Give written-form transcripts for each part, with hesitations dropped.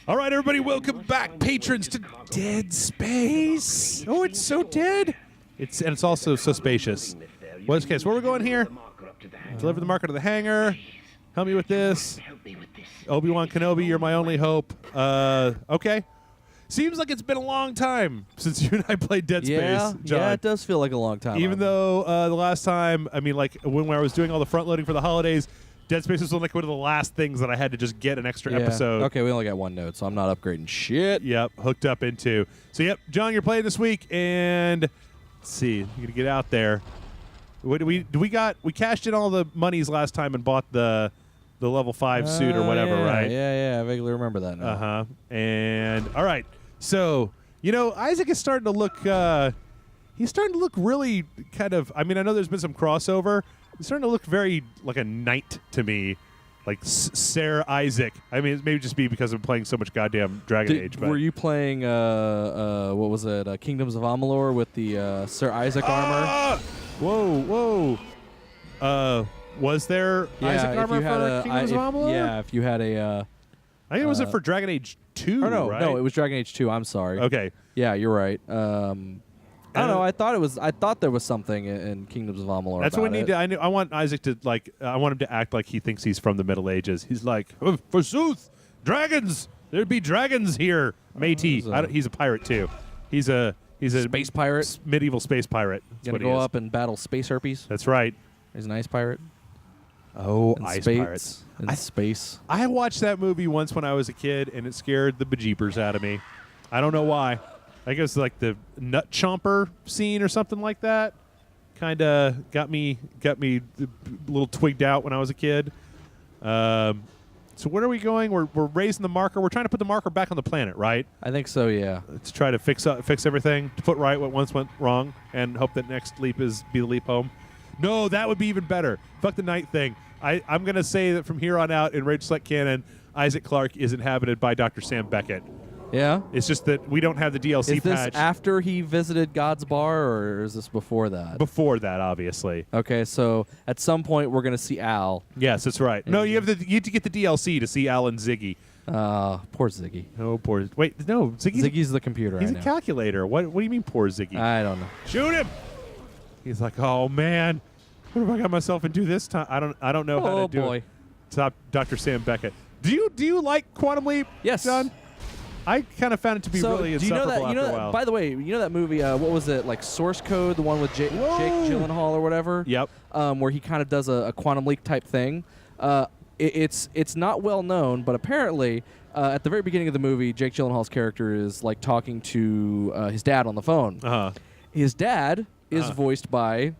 All right, everybody, welcome back, patrons, to Dead Space. Oh, it's so dead. It's also so spacious. What's the case? Where are we going here? Deliver the marker to the hangar. Help me with this. Obi-Wan Kenobi, you're my only hope. Okay. Seems like it's been a long time since you and I played Dead Space, John. Yeah, it does feel like a long time. Even though the last time, I mean, like when I was doing all the front loading for the holidays, Dead Space was like one of the last things that I had to just get an extra episode. Okay, we only got one note, so I'm not upgrading shit. Yep, hooked up into. So, yep, John, you're playing this week, and let's see, you're gonna get out there. What do we cashed in all the monies last time and bought the level 5 suit or whatever, right? Yeah, I vaguely remember that now. Uh-huh. And all right. So, Isaac is starting to look he's starting to look really kind of, I mean, I know there's been some crossover. He's starting to look very like a knight to me. Like Sir Isaac. I mean, it may just be because I'm playing so much goddamn Dragon Age. But were you playing, what was it, Kingdoms of Amalur with the Sir Isaac armor? Whoa. Was there Isaac armor for Kingdoms of Amalur? Yeah, if you had a... I think it was for Dragon Age 2, right? No, it was Dragon Age 2. I'm sorry. Okay. Yeah, you're right. I don't know. I thought there was something in Kingdoms of Amalur. That's what we need to. I want Isaac to I want him to act like he thinks he's from the Middle Ages. He's like, oh, forsooth, dragons. There'd be dragons here, matey. He's a pirate too. He's a space pirate, medieval space pirate. Gonna go up and battle space herpes. That's right. He's an ice pirate. Oh, ice pirates in space. I watched that movie once when I was a kid, and it scared the bejeepers out of me. I don't know why. I guess like the nut chomper scene or something like that kind of got me a little twigged out when I was a kid. So where are we going? We're raising the marker. We're trying to put the marker back on the planet, right? I think so, yeah. To try to fix everything, to put right what once went wrong, and hope that next leap be the leap home. No, that would be even better. Fuck the night thing. I'm going to say that from here on out in Rage Select Canon, Isaac Clarke is inhabited by Dr. Sam Beckett. Yeah? It's just that we don't have the DLC patch. Is this after he visited God's Bar, or is this before that? Before that, obviously. Okay, so at some point we're going to see Al. Yes, that's right. No, you have to get the DLC to see Al and Ziggy. Poor Ziggy. Oh, poor... Wait, no, Ziggy's the computer. He's a calculator. What do you mean, poor Ziggy? I don't know. Shoot him! He's like, oh, man. What have I got myself into this time? I don't know how to do it. Top Dr. Sam Beckett. Do you like Quantum Leap? Yes. John? I kind of found it to be really insufferable after a while. By the way, you know that movie, what was it, like Source Code, the one with Jake Gyllenhaal or whatever? Yep. Where he kind of does a Quantum Leap type thing. It's not well known, but apparently at the very beginning of the movie, Jake Gyllenhaal's character is like talking to his dad on the phone. Uh-huh. His dad is voiced by...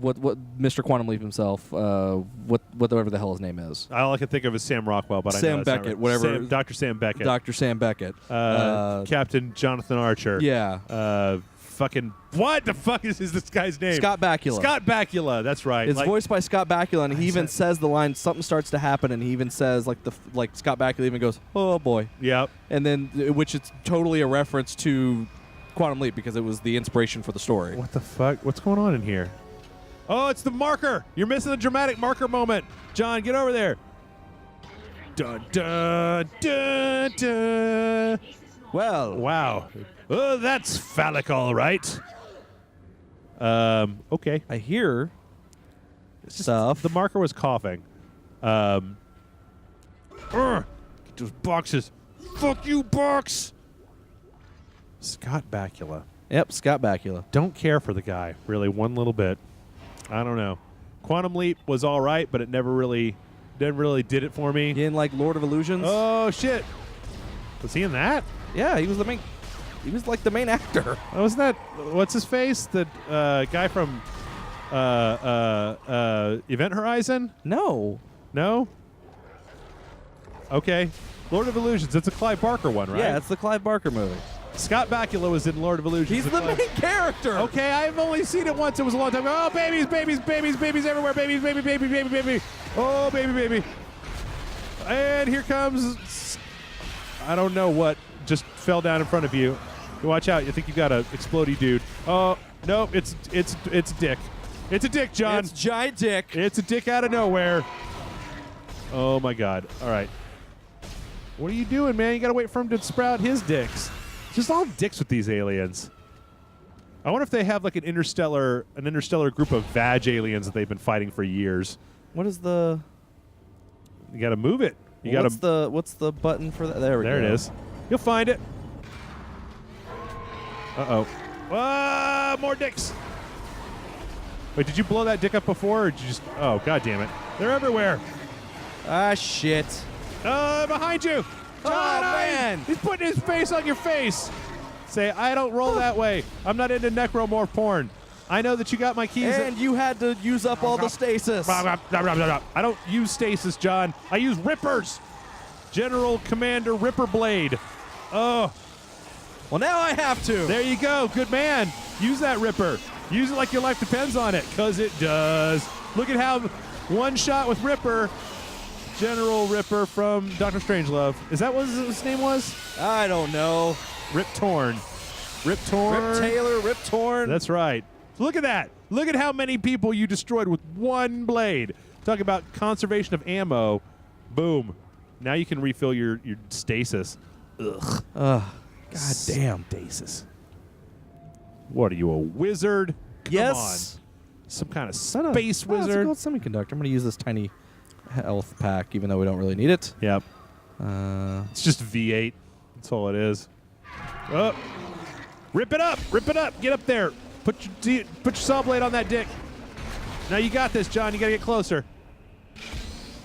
what Mr. Quantum Leap himself, whatever the hell his name is. All I can think of is Sam Rockwell, but Sam I know Beckett, whatever. Dr. Sam Beckett. Dr. Sam Beckett. Captain Jonathan Archer. Yeah. Fucking what the fuck is this guy's name? Scott Bakula. Scott Bakula. That's right. It's voiced by Scott Bakula, and he even says the line. Something starts to happen, and he even says like Scott Bakula even goes, "Oh boy." Yep. And then which it's totally a reference to Quantum Leap because it was the inspiration for the story. What the fuck? What's going on in here? Oh, it's the marker. You're missing the dramatic marker moment. John, get over there. Dun, dun, dun, dun. Well. Wow. Oh, that's phallic, all right. Okay. I hear stuff. The marker was coughing. Get those boxes. Fuck you, box. Scott Bakula. Yep, Scott Bakula. Don't care for the guy, really, one little bit. I don't know. Quantum Leap was all right, but it never really did it for me. You didn't like Lord of Illusions? Oh shit! Was he in that? Yeah, he was the main. He was like the main actor. Wasn't that what's his face? The guy from Event Horizon? No. No. Okay. Lord of Illusions. It's a Clive Barker one, right? Yeah, it's the Clive Barker movie. Scott Bakula was in Lord of Illusions. He's the main character. Okay, I've only seen it once. It was a long time ago. Oh, babies, babies, babies, babies everywhere. Babies, baby, baby, baby, baby. Oh, baby, baby. And here comes, I don't know what, just fell down in front of you. Watch out. You think you got a explodey dude. Oh, no, it's Dick. It's a dick, John. It's giant dick. It's a dick out of nowhere. Oh, my God. All right. What are you doing, man? You gotta wait for him to sprout his dicks. Just all dicks with these aliens. I wonder if they have like an interstellar group of vag aliens that they've been fighting for years. What is the? You gotta move it. You gotta. What's the button for that? There we go. There it is. You'll find it. Uh-oh. Ah, more dicks. Wait, did you blow that dick up before, or did you just... Oh, god damn it. They're everywhere. Ah, shit. Behind you. John, man. He's putting his face on your face. Say, I don't roll that way. I'm not into necromorph porn. I know that you got my keys. And you had to use up all the stasis. I don't use stasis, John. I use rippers. General Commander Ripper Blade. Oh. Well, now I have to. There you go. Good man. Use that ripper. Use it like your life depends on it, because it does. Look at how one shot with Ripper, General Ripper from Dr. Strangelove. Is that what his name was? I don't know. Rip Torn. Rip Torn. Rip Taylor, Rip Torn. That's right. Look at that. Look at how many people you destroyed with one blade. Talk about conservation of ammo. Boom. Now you can refill your stasis. Ugh. God damn. Stasis. What are you, a wizard? Come Yes. on. Some kind of space wizard. It's a gold semiconductor. I'm going to use this tiny health pack, even though we don't really need it. Yep. It's just V8. That's all it is. Oh. Rip it up. Rip it up. Get up there. Put your saw blade on that dick. Now you got this, John. You got to get closer. You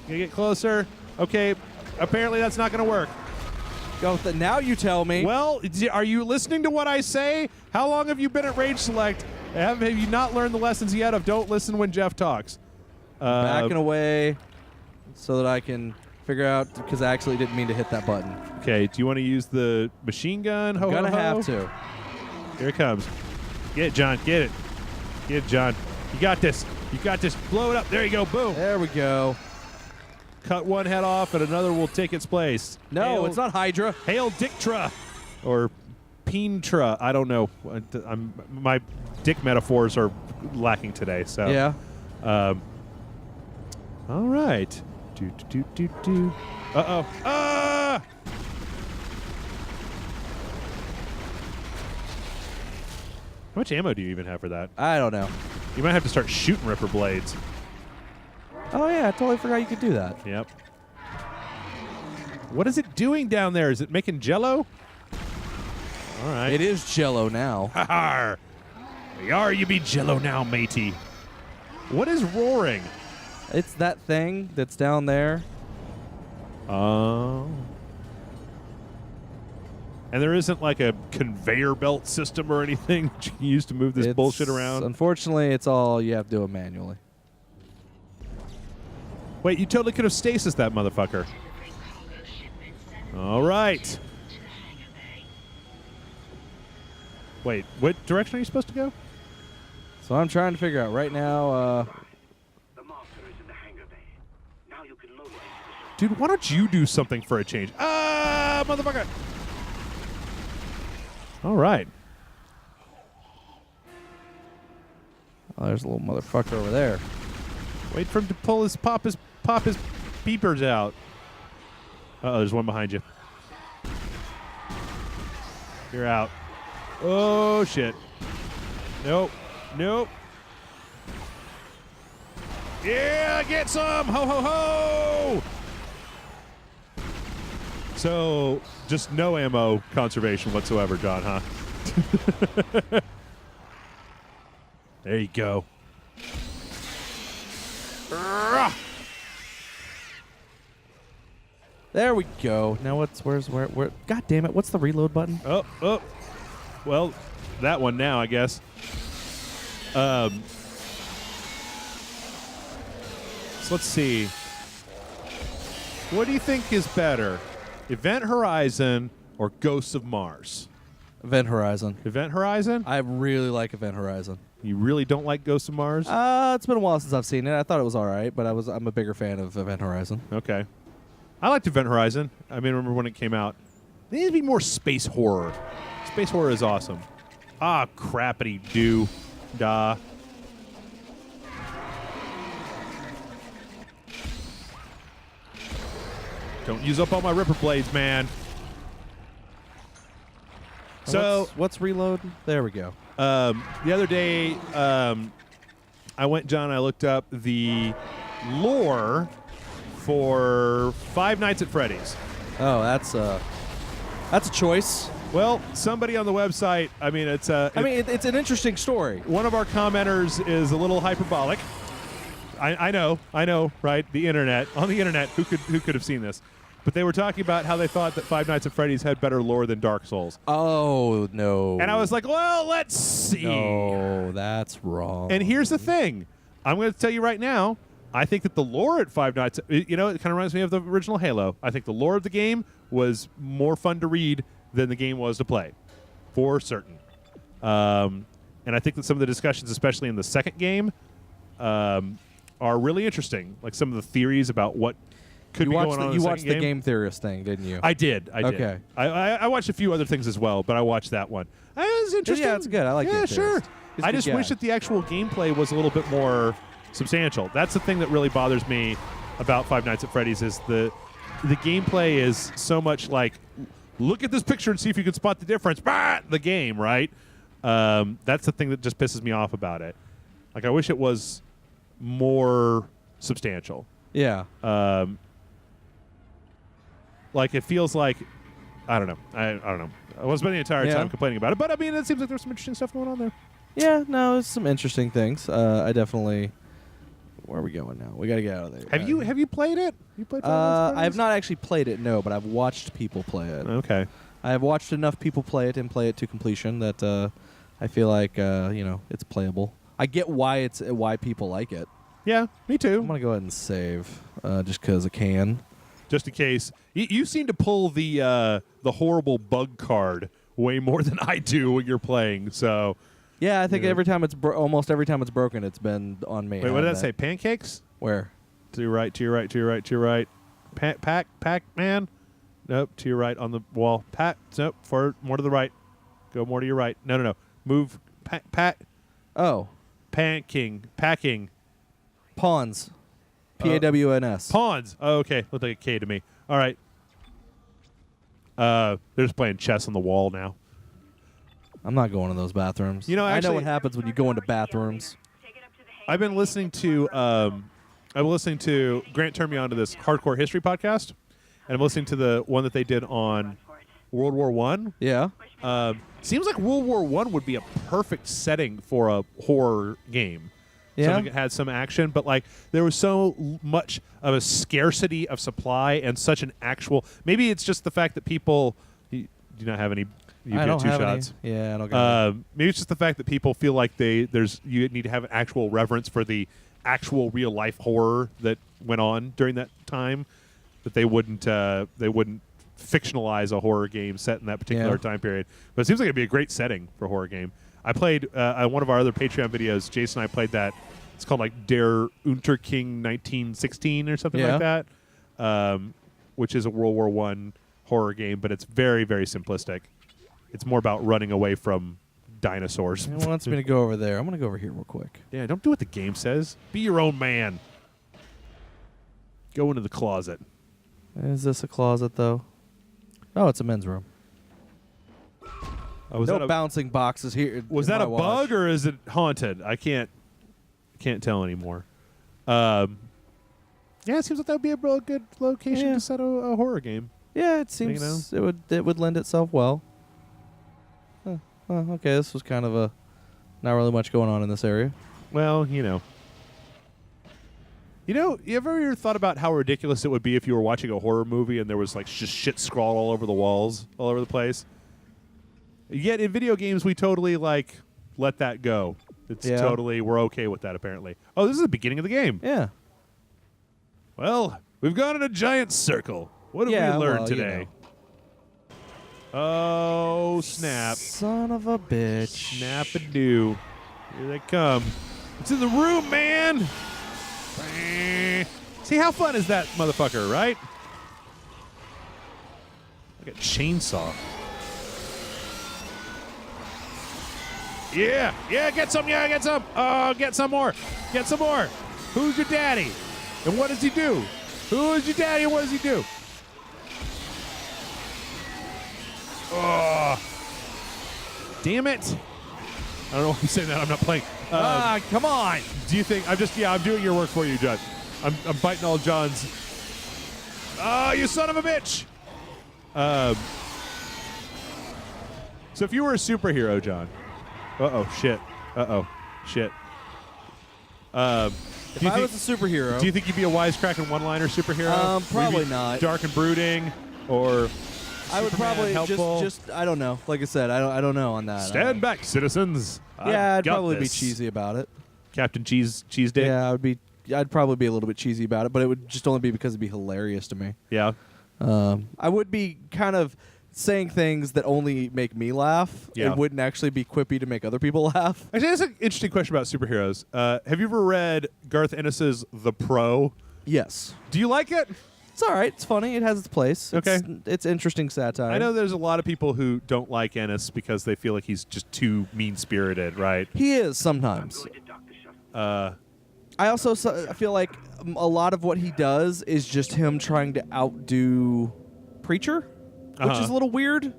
got to get closer. Okay. Apparently that's not going to work. Now you tell me. Well, are you listening to what I say? How long have you been at Rage Select? Have you not learned the lessons yet of don't listen when Jeff talks? Backing away so that I can figure out, because I actually didn't mean to hit that button. Okay, do you want to use the machine gun? I'm gonna have to. Here it comes. Get it, John. Get it. Get it, John. You got this. You got this. Blow it up. There you go. Boom. There we go. Cut one head off and another will take its place. No, Hail, it's not Hydra. Hail Dictra. Or Peentra. I don't know. My dick metaphors are lacking today. So Yeah. All right. Do. Uh-oh. Ah! How much ammo do you even have for that? I don't know. You might have to start shooting Ripper blades. Oh, yeah. I totally forgot you could do that. Yep. What is it doing down there? Is it making jello? All right. It is Jello now. Ha-ha! Yar, you be jello now, matey. What is roaring? It's that thing that's down there. Oh. And there isn't like a conveyor belt system or anything that you can use to move this bullshit around? Unfortunately, it's all you have to do it manually. Wait, you totally could have stasis that motherfucker. All right. Wait, what direction are you supposed to go? So I'm trying to figure out right now. The master is in the hangar bay. Now you can mobilize the ship. Dude, why don't you do something for a change? Ah, motherfucker! All right. Oh, there's a little motherfucker over there. Wait for him to pop his beepers out. Uh-oh, there's one behind you. You're out. Oh, shit. Nope. Nope. Yeah, get some! Ho, ho, ho! So, just no ammo conservation whatsoever, John, huh? There you go. There we go. Now where? God damn it! What's the reload button? Oh. Well, that one now, I guess. So let's see. What do you think is better, Event Horizon or Ghosts of Mars? Event Horizon. Event Horizon? I really like Event Horizon. You really don't like Ghosts of Mars? It's been a while since I've seen it. I thought it was all right, but I'm a bigger fan of Event Horizon. Okay. I liked Event Horizon. I mean, I remember when it came out. There needs to be more space horror. Space horror is awesome. Ah, crappity do. Da. Don't use up all my ripper blades, man. So what's reload? There we go. the other day, I went, John, I looked up the lore for Five Nights at Freddy's. Oh, that's a choice. Well, somebody on the website, I mean, it's an interesting story. one of our commenters is a little hyperbolic. I know, right? On the internet, who could have seen this? But they were talking about how they thought that Five Nights at Freddy's had better lore than Dark Souls. Oh, no. And I was like, well, let's see. No, that's wrong. And here's the thing. I'm going to tell you right now, I think that the lore at Five Nights, it kind of reminds me of the original Halo. I think the lore of the game was more fun to read than the game was to play, for certain. And I think that some of the discussions, especially in the second game, are really interesting. Like some of the theories about what could be going on in the You second watched the game theorist thing, didn't you? I did. Okay. I watched a few other things as well, but I watched that one. It was interesting. Yeah, it's good. I like Yeah, Game sure. Theorist. He's a I good just guy. wish that the actual gameplay was a little bit more substantial. That's the thing that really bothers me about Five Nights at Freddy's is the gameplay is so much like, look at this picture and see if you can spot the difference. Bah! The game, right? That's the thing that just pisses me off about it. Like, I wish it was more substantial. Yeah. Like, it feels like, I don't know. I don't know. I won't spend the entire time complaining about it, but I mean, it seems like there's some interesting stuff going on there. Yeah, no, there's some interesting things. I definitely. Where are we going now? We got to get out of there. Have you played it? You played Five Nights at I have Freddy's? not actually played it, no, but I've watched people play it. Okay. I have watched enough people play it and play it to completion that I feel like it's playable. I get why people like it. Yeah, me too. I'm gonna go ahead and save just because I can. Just in case. You seem to pull the horrible bug card way more than I do when you're playing. So. Yeah, I think Yeah. almost every time it's broken, it's been on me. Wait, what did that say? Pancakes? Where? To your right, to your right, to your right, to your right. Pac man? Nope, to your right on the wall. Nope, more to the right. Go more to your right. No. Move. Oh, Packing. pawns. P-A-W-N-S. Pawns. Oh, okay. Looked like a K to me. All right. They're just playing chess on the wall now. I'm not going in those bathrooms. You know, I know actually- what happens when you go into bathrooms. I've been listening to Grant turned me on to this hardcore history podcast, and I'm listening to the one that they did on World War One. Yeah. Seems like World War One would be a perfect setting for a horror game. Yeah. Something that had some action, but like there was so much of a scarcity of supply and such an actual. Maybe it's just the fact that people do not have any. You I get don't two have shots. any. Yeah, I don't got any. Maybe it's just the fact that people feel like you need to have an actual reverence for the actual real life horror that went on during that time, that they wouldn't fictionalize a horror game set in that particular time period. But it seems like it'd be a great setting for a horror game. I played on one of our other Patreon videos. Jason and I played that. It's called like Der Unterking 1916 or something like that, which is a World War One horror game, but it's very, very simplistic. It's more about running away from dinosaurs. He wants me to go over there. I'm going to go over here real quick. Yeah, don't do what the game says. Be your own man. Go into the closet. Is this a closet, though? Oh, it's a men's room. Oh, was No that bouncing boxes here. was in that my a watch. bug or is it haunted? I can't tell anymore. Yeah, it seems like that would be a real good location to set a horror game. Yeah, it seems it would lend itself well. Huh. Well, okay, this was kind of not really much going on in this area. Well, you ever thought about how ridiculous it would be if you were watching a horror movie and there was like just shit scrawled all over the walls, all over the place? Yet in video games, we totally like let that go. It's totally, we're okay with that apparently. Oh, this is the beginning of the game. Yeah. Well, we've gone in a giant circle. What have we learned today? Oh, snap. Son of a bitch. Snap-a-doo. Here they come. It's in the room, man. See, how fun is that motherfucker, right? Like a chainsaw. Yeah, get some, get some. Oh, get some more. Get some more. Who's your daddy? And what does he do? Who is your daddy and what does he do? Oh, damn it! I don't know why I'm saying that. I'm not playing. Come on. Do you think I'm doing your work for you, John. I'm biting all John's. Oh, you son of a bitch! So if you were a superhero, John. Shit. Shit. If I was a superhero, do you think you'd be a wisecracking one-liner superhero? Probably Maybe not. Dark and brooding, or I would Superman probably helpful? just I don't know. Like I said, I don't know on that. Stand back, citizens. Yeah, I'd got probably this. be cheesy about it. Captain Cheese Dick. Yeah, I'd probably be a little bit cheesy about it, but it would just only be because it'd be hilarious to me. Yeah. I would be kind of saying things that only make me laugh. Yeah. It wouldn't actually be quippy to make other people laugh. Actually, that's an interesting question about superheroes. Have you ever read Garth Ennis's The Pro? Yes. Do you like it? It's all right. It's funny. It has its place. Okay. It's interesting satire. I know there's a lot of people who don't like Ennis because they feel like he's just too mean-spirited, right? He is sometimes. Going to Dr. Shuffle. I also I feel like a lot of what he does is just him trying to outdo Preacher, which is a little weird.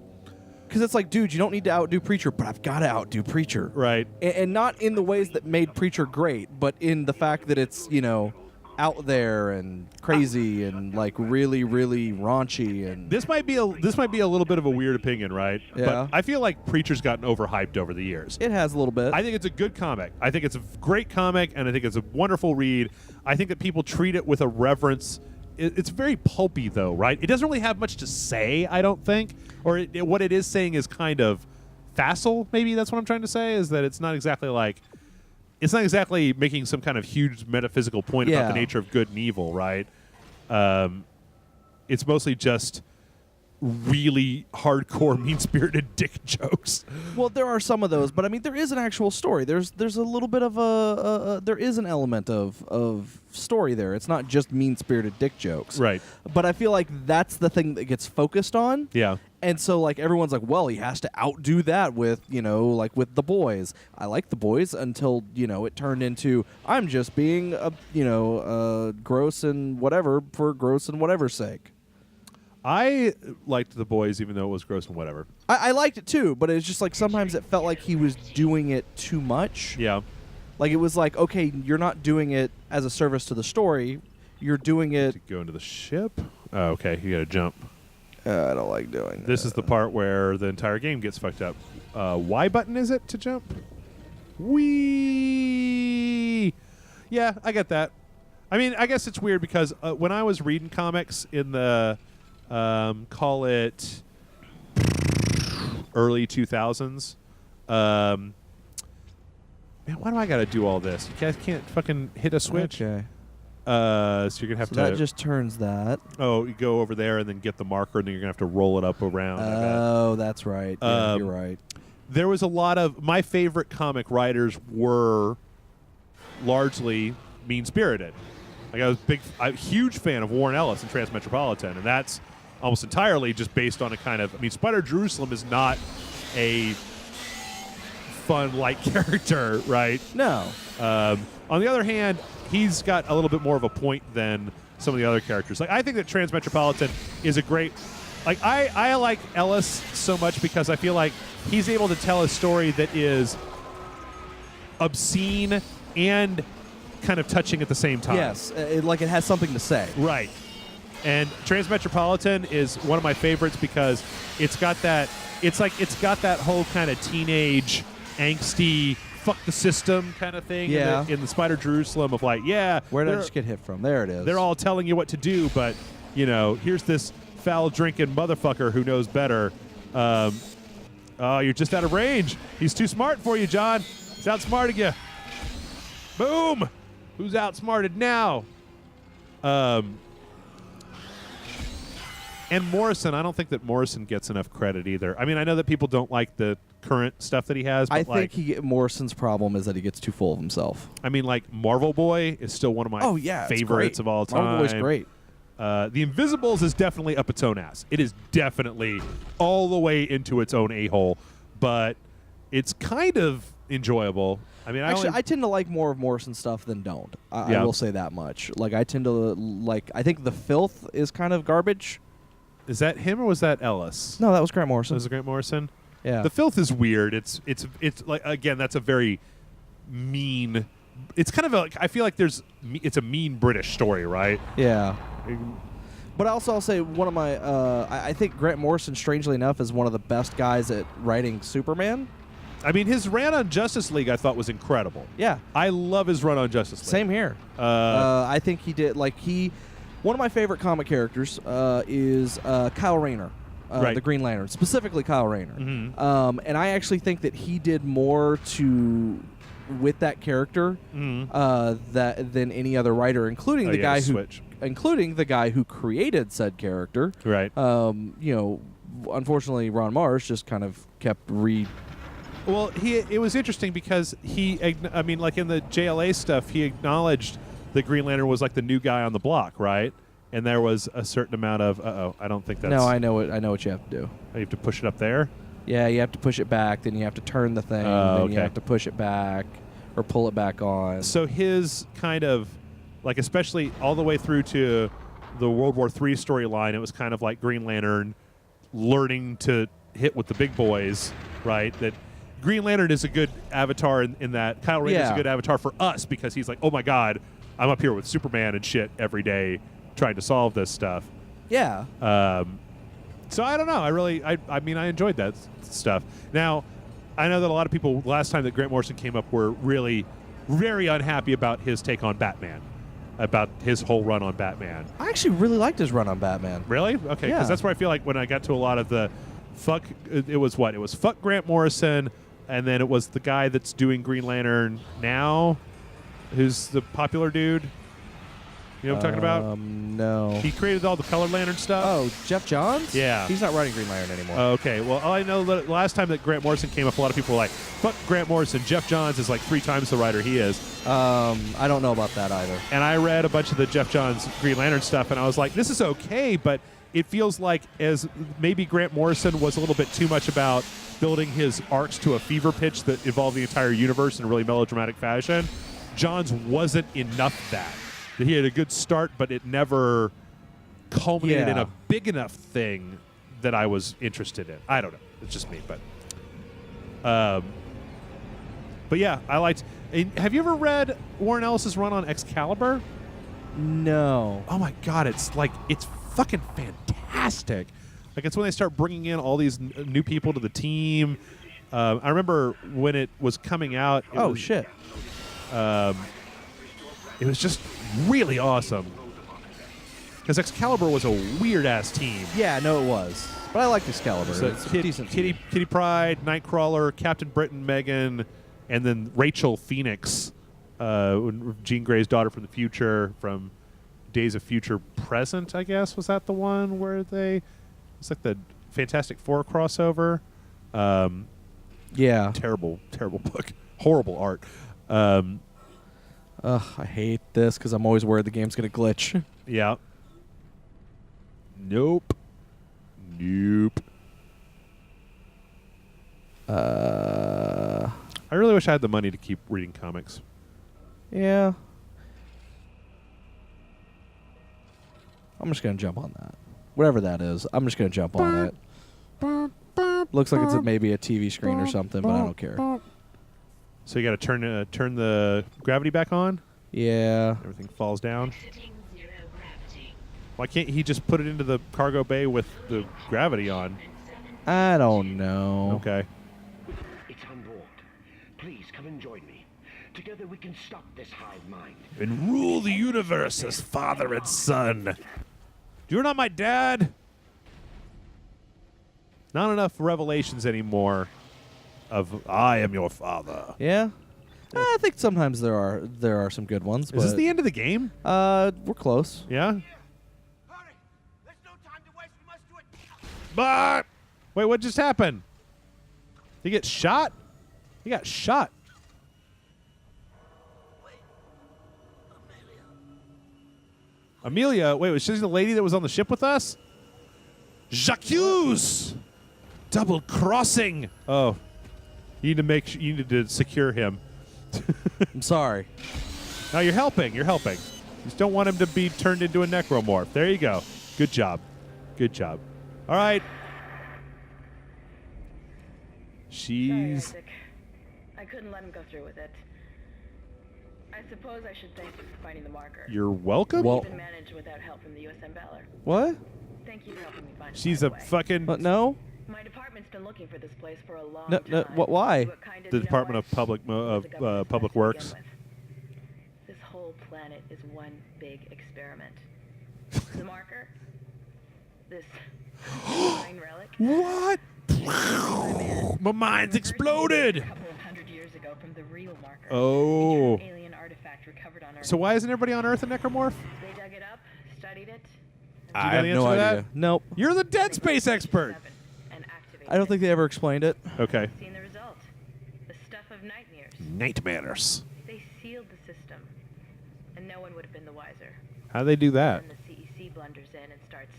Because it's like, dude, you don't need to outdo Preacher, but I've got to outdo Preacher. Right. And not in the ways that made Preacher great, but in the fact that it's, out there and crazy and like really, really raunchy and This might be a little bit of a weird opinion, right? Yeah. But I feel like Preacher's gotten overhyped over the years. it has a little bit. I think it's a good comic. I think it's a great comic, and I think it's a wonderful read. I think that people treat it with a reverence. It's very pulpy, though, right? It doesn't really have much to say, I don't think. Or what it is saying is kind of facile, maybe that's what I'm trying to say, is that it's not exactly making some kind of huge metaphysical point about the nature of good and evil, right? It's mostly just really hardcore, mean-spirited dick jokes. Well, there are some of those, but I mean, there is an actual story. There's a little bit of there is an element of story there. It's not just mean-spirited dick jokes, Right. But I feel like that's the thing that gets focused on. Yeah. And so, like, everyone's like, well, he has to outdo that with, like with The Boys. I like The Boys until, it turned into, I'm just being, gross and whatever for gross and whatever's sake. I liked The Boys, even though it was gross and whatever. I liked it too, but it's just like sometimes it felt like he was doing it too much. Yeah. Like, it was like, okay, you're not doing it as a service to the story. You're doing it. To go into the ship? Oh, okay. You got to jump. I don't like doing This is the part where the entire game gets fucked up. Y button is it to jump? Whee! Yeah, I get that. I mean, I guess it's weird because when I was reading comics in the, call it early 2000s, man, why do I got to do all this? You guys can't fucking hit a switch? Okay. So you're going to have So to... that just turns that. Oh, you go over there and then get the marker, and then you're going to have to roll it up around. Oh, that's right. Yeah, you're right. There was a lot of... My favorite comic writers were largely mean-spirited. Like, I was a huge fan of Warren Ellis and Transmetropolitan, and that's almost entirely just based on a kind of... I mean, Spider Jerusalem is not a fun, light character, right? No. On the other hand, he's got a little bit more of a point than some of the other characters. Like, I think that Transmetropolitan is a great... Like, I like Ellis so much because I feel like he's able to tell a story that is obscene and kind of touching at the same time. Yes, it has something to say. Right. And Transmetropolitan is one of my favorites because it's got that... It's got that whole kind of teenage, angsty... fuck the system kind of thing in the Spider Jerusalem of like, yeah. Where did I just get hit from? There it is. They're all telling you what to do, but, here's this foul-drinking motherfucker who knows better. You're just out of range. He's too smart for you, John. He's outsmarting you. Boom! Who's outsmarted now? And Morrison, I don't think that Morrison gets enough credit either. I mean, I know that people don't like the current stuff that he has, but I think Morrison's problem is that he gets too full of himself. I mean, like, Marvel Boy is still one of my favorites of all time. Marvel Boy's great. The Invisibles is definitely up its own ass. It is definitely all the way into its own a-hole, but it's kind of enjoyable. I mean, I tend to like more of Morrison's stuff than don't. I will say that much. Like, I tend to like... I think The Filth is kind of garbage. Is that him or was that Ellis? No, that was Grant Morrison. Was it Grant Morrison? Yeah. The filth is weird. It's like, again, that's a very mean. It's kind of I feel like it's a mean British story, right? Yeah. But also, I'll say one of my, I think Grant Morrison, strangely enough, is one of the best guys at writing Superman. I mean, his run on Justice League I thought was incredible. Yeah. I love his run on Justice League. Same here. I think he did, one of my favorite comic characters is Kyle Rayner, right. the Green Lantern, specifically Kyle Rayner. Mm-hmm. And I actually think that he did more with that character than any other writer, including including the guy who created said character. Right. Unfortunately, Ron Marsh just kind of kept Well, it was interesting because like in the JLA stuff, he acknowledged that Green Lantern was like the new guy on the block, right? And there was a certain amount of, I don't think that's... No, I know what you have to do. You have to push it up there? Yeah, you have to push it back, then you have to turn the thing, then you have to push it back or pull it back on. So his kind of, like especially all the way through to the World War III storyline, it was kind of like Green Lantern learning to hit with the big boys, right? That Green Lantern is a good avatar in that. Kyle Rayner is a good avatar for us because he's like, oh my God, I'm up here with Superman and shit every day trying to solve this stuff. Yeah. So I don't know. I enjoyed that stuff. Now, I know that a lot of people last time that Grant Morrison came up were really very unhappy about his take on Batman, about his whole run on Batman. I actually really liked his run on Batman. Really? Okay, because Yeah. that's where I feel like when I got to a lot of the it was fuck Grant Morrison, and then it was the guy that's doing Green Lantern now, who's the popular dude. You know what I'm talking about? No. He created all the colored lantern stuff. Oh, Jeff Johns? Yeah. He's not writing Green Lantern anymore. Okay. Well, I know that last time that Grant Morrison came up, a lot of people were like, fuck Grant Morrison. Jeff Johns is like 3 times the writer he is. I don't know about that either. And I read a bunch of the Jeff Johns Green Lantern stuff, and I was like, this is okay, but it feels like as maybe Grant Morrison was a little bit too much about building his arcs to a fever pitch that involved the entire universe in a really melodramatic fashion. Johns wasn't enough that he had a good start, but it never culminated in a big enough thing that I was interested in. I don't know. It's just me, but yeah, I liked. Have you ever read Warren Ellis's run on Excalibur? No. Oh my God, it's fucking fantastic. Like it's when they start bringing in all these new people to the team. I remember when it was coming out. Shit. It was just really awesome. Because Excalibur was a weird-ass team. Yeah, no, it was. But I liked Excalibur. So It's a decent team. Kitty Pryde, Nightcrawler, Captain Britain, Megan, and then Rachel Phoenix, Jean Grey's daughter from the future, from Days of Future Present, I guess. Was that the one where it's like the Fantastic Four crossover? Yeah. Terrible, terrible book. Horrible art. I hate this because I'm always worried the game's going to glitch. Yeah. Nope. I really wish I had the money to keep reading comics. Yeah. I'm just going to jump on that. Whatever that is, I'm just going to jump on it. Looks like it's maybe a TV screen or something, but I don't care. So you got to turn the gravity back on? Yeah. Everything falls down. Why can't he just put it into the cargo bay with the gravity on? I don't know. Okay. It's on board. Please come and join me. Together we can stop this hive mind. And rule the universe as father and son. You're not my dad. Not enough revelations anymore of I am your father. Yeah. I think sometimes there are some good ones. Is this the end of the game? We're close. Yeah? Hurry! There's no time to waste. We must do it. But wait, what just happened? Did he get shot? He got shot. Amelia, wait, was she the lady that was on the ship with us? Jacques! Double crossing. Oh, you need to secure him. I'm sorry. No, you're helping. You're helping. You just don't want him to be turned into a necromorph. There you go. Good job. Good job. All right. Sorry, She's. Isaac. I couldn't let him go through with it. I suppose I should thank you for finding the marker. You're welcome. Well- Even managed without help from the USM Valor. What? Thank you for helping me find it She's right a away. fucking. But no. My department's been looking for this place for a long No, time. no, why? What kind The you know Department what? of Public It was a government Public test to Works. begin with. This whole planet is one big experiment. The marker? This divine relic? What? My mind's A exploded. couple of hundred years ago from the real marker. Oh. A true alien artifact recovered on Earth. So why isn't everybody on Earth a necromorph? They dug it up, studied it, I I have the no answer to idea. that? Nope. You're the Dead Space expert. and activated I don't think they ever explained it. Okay. Seen the result. The stuff of nightmares. Nightmares. They sealed the system, and no one would have been the wiser. How do they do that? And the CEC blunders in and starts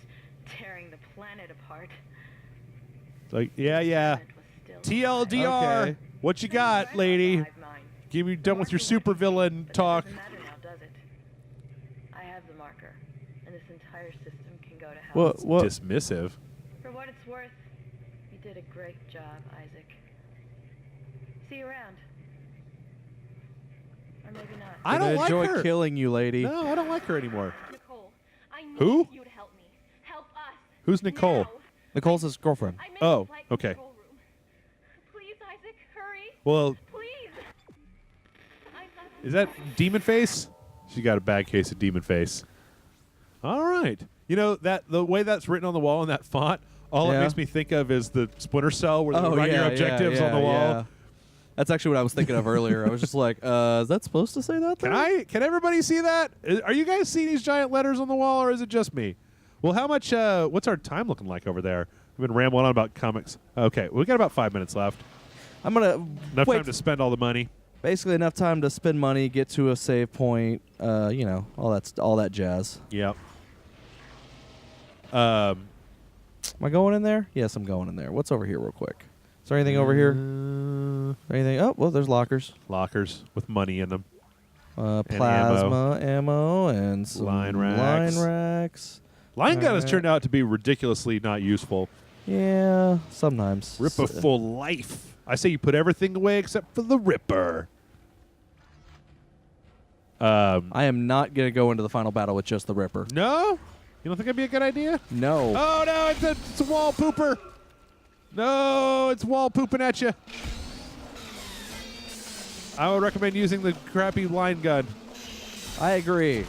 tearing the planet apart. Like, yeah. Planet was still TLDR. Okay. What you alive. got, lady? Alive mine. Give me done with your supervillain But talk. That doesn't matter now, does it? I have the marker, and this entire system can go to hell. What? Dismissive. For what it's worth, you did a great job, Isaac. See you around. Or maybe not. I don't like enjoy her. killing you, lady. No, I don't like her anymore. Nicole, I need Who? you to help me. Help us. Who's Nicole? Now. Nicole's his girlfriend. I made Oh, a flight to okay. control room. Please, Isaac, hurry. Well, Please. I love is that Demon Face? She got a bad case of Demon Face. All right. You know that the way that's written on the wall in that font, all it Yeah. makes me think of is the Splinter Cell where they Oh, write yeah, your objectives on the wall. yeah. That's actually what I was thinking of earlier. I was just like, is that supposed to say that? Can everybody see that? Are you guys seeing these giant letters on the wall, or is it just me? Well, how much? What's our time looking like over there? We've been rambling on about comics. Okay, we got about 5 minutes left. I'm gonna Enough wait. time to spend all the money. Basically, enough time to spend money, get to a save point. You know, all that jazz. Yep. Am I going in there? Yes, I'm going in there. What's over here, real quick? Is there anything over here? Anything? Oh, well, there's lockers. Lockers with money in them. Plasma ammo and some Line racks. Line racks. Line gun has Alright. turned out to be ridiculously not useful. Yeah, sometimes. Ripper for life. I say you put everything away except for the Ripper. I am not gonna go into the final battle with just the Ripper. No? You don't think that'd be a good idea? No. Oh, no, it's a wall pooper. No, it's wall pooping at you. I would recommend using the crappy line gun. I agree.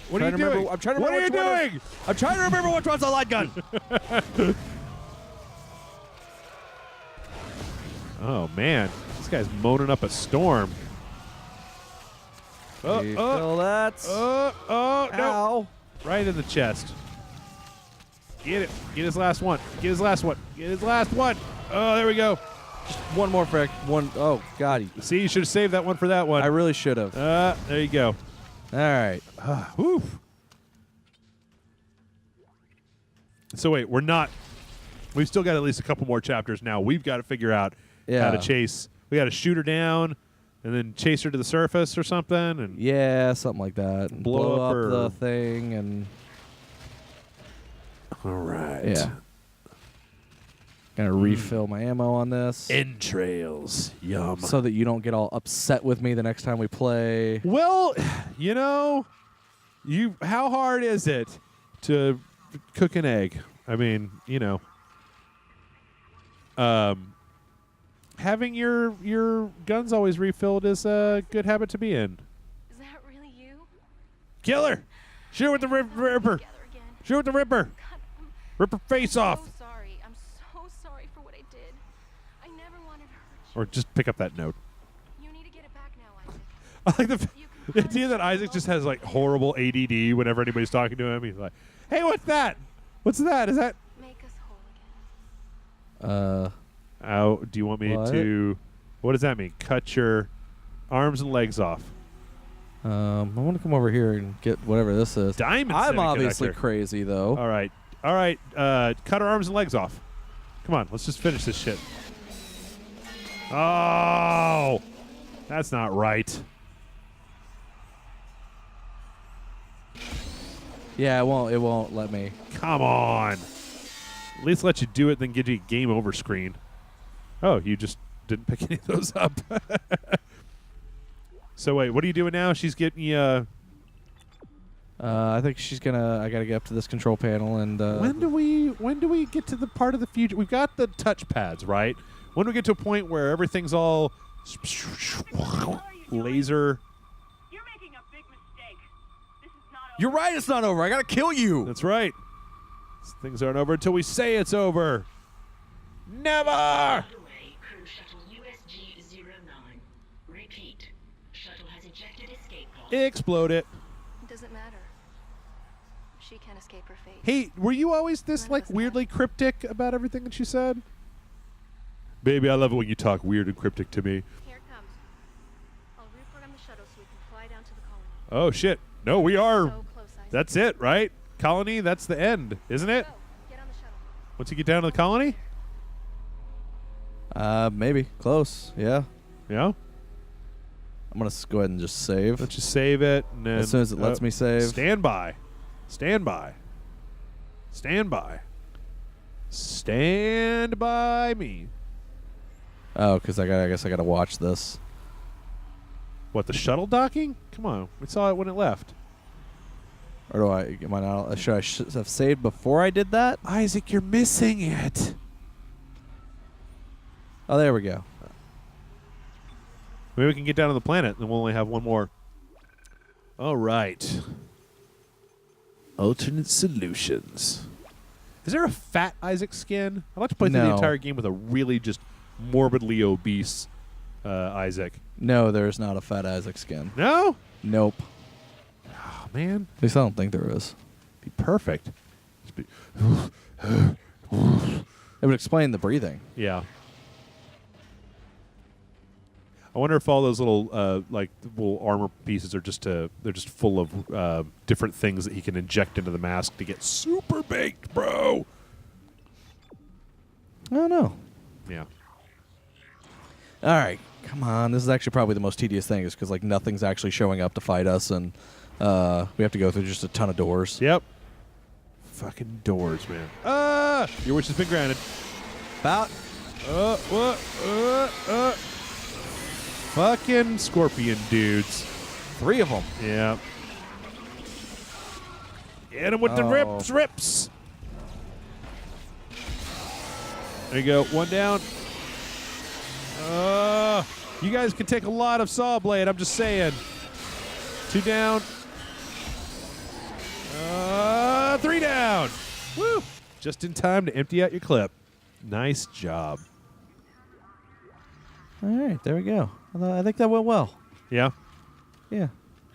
What are you doing? I'm trying to What are remember you which one doing? I'm trying to remember which one's the light gun. Oh, man. This guy's moaning up a storm. Oh, You oh, feel that? oh, no. Ow. Right in the chest. Get it. Get his last one. Get his last one. Get his last one. Oh, there we go. One more frick. One. Oh, God. See, you should have saved that one for that one. I really should have. There you go. All right. Whew. So wait, we're not. We've still got at least a couple more chapters now. We've got to figure out how Yeah. to chase. We got to shoot her down, and then chase her to the surface or something. And Yeah, something like that. And Blow up up her- the thing and all right. yeah. Gonna refill my ammo on this Entrails. Yum. so that you don't get all upset with me the next time we play. Well, you know, how hard is it to cook an egg? I mean, you know, having your guns always refilled is a good habit to be in. Is that really you? Kill her! Shoot her with the Ripper! Together again. Shoot her with the Ripper! God, I'm Rip her face off! so sorry. I'm so sorry for what I did. I never wanted to hurt Or just pick up that note. you. You need to get it back now, Isaac. I like the You the can idea that Isaac just has like horrible ADD whenever anybody's talking to him. He's like, "Hey, what's that? What's that? Is that?" make us whole again. Oh, do you want me What? to? What does that mean? Cut your arms and legs off. I want to come over here and get whatever this is. Diamond I'm semiconductor. obviously crazy though. All right. Cut our arms and legs off. Come on, let's just finish this shit. Oh, that's not right. Yeah, it won't let me. Come on. At least let you do it, then give you a game over screen. Oh, you just didn't pick any of those up. So wait, what are you doing now? She's getting you. I think she's gonna. I gotta get up to this control panel and. When do we get to the part of the future? We've got the touch pads, right? When do we get to a point where everything's all laser? You're making a big mistake. This is not over. You're right. It's not over. I gotta kill you. That's right. Things aren't over until we say it's over. Never. Underway, crew shuttle USG-09. Repeat. Shuttle has ejected escape pod. Explode it. It doesn't matter. She can't escape her fate. Hey, were you always this None of like us can. weirdly cryptic about everything that she said? Baby, I love it when you talk weird and cryptic to me. Here it comes. I'll reprogram the shuttle so we can fly down to the colony. Oh shit. No, we are. So close, Isaac. That's it, right? Colony, that's the end, isn't it? Go. Get on the shuttle. Once you get down to the colony? Maybe close. Yeah. Yeah. I'm gonna go ahead and just save. Let's just save it. And then, As soon as it lets me save. Stand by. Stand by. Stand by. Stand by me. Oh, because I guess I gotta watch this. What, the shuttle docking? Come on. We saw it when it left. Or do I? Am I not? Should I have saved before I did that? Isaac, you're missing it. Oh, there we go. Maybe we can get down to the planet, and we'll only have one more. All right. Alternate solutions. Is there a fat Isaac skin? I'd like to play through the No. entire game with a really just morbidly obese Isaac. No, there's not a fat Isaac skin. No? Nope. Oh, man. At least I don't think there is. Be perfect. Just be It would explain the breathing. yeah. I wonder if all those little like little armor pieces are just they're just full of different things that he can inject into the mask to get super baked, bro. I don't know. Yeah. All right, come on. This is actually probably the most tedious thing, is because like nothing's actually showing up to fight us, and we have to go through just a ton of doors. Yep. Fucking doors, man. Your wish has been granted. About. Fucking scorpion dudes. 3 of them. Yeah. Hit him with the Oh. rips. There you go. One down. You guys can take a lot of saw blade. I'm just saying. 2 down. 3 down. Woo! Just in time to empty out your clip. Nice job. All right, there we go. I think that went well. Yeah. Yeah.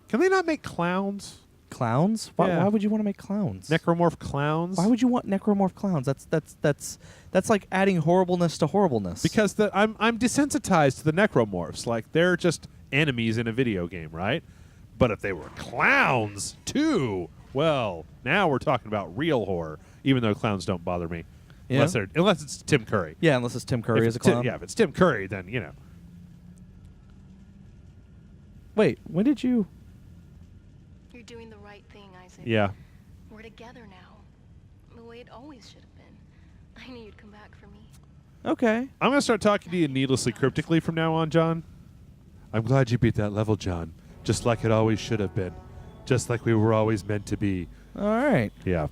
Can they not make clowns? Clowns? Why, Yeah. why would you want to make clowns? Necromorph clowns? Why would you want necromorph clowns? That's like adding horribleness to horribleness. Because I'm desensitized to the necromorphs. Like, they're just enemies in a video game, right? But if they were clowns too, well, now we're talking about real horror. Even though clowns don't bother me, Yeah? unless it's Tim Curry. Yeah, unless it's Tim Curry If as a it's Tim- clown. yeah, if it's Tim Curry, then you know. Wait, when did you? You're doing the right thing, Isaac. Yeah. We're together now. The way it always should have been. I knew you'd come back for me. Okay. I'm gonna start talking to you needlessly cryptically from now on, John. I'm glad you beat that level, John. Just like it always should have been. Just like we were always meant to be. All right. Yeah.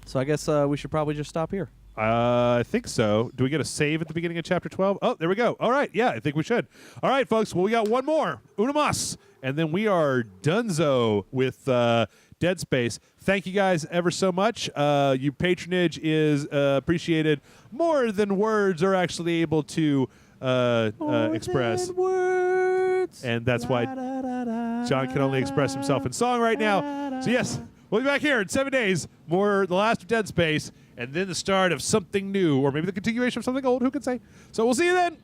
So I guess we should probably just stop here. I think so. Do we get a save at the beginning of chapter 12? Oh, there we go. All right. Yeah, I think we should. All right, folks. Well, we got one more. Una mas. And then we are donezo with Dead Space. Thank you guys ever so much. Your patronage is appreciated more than words are actually able to express. Words. And that's why John can only express himself in song right now. So, yes, we'll be back here in 7 days. More The Last of Dead Space. And then the start of something new. Or maybe the continuation of something old. Who can say? So, we'll see you then.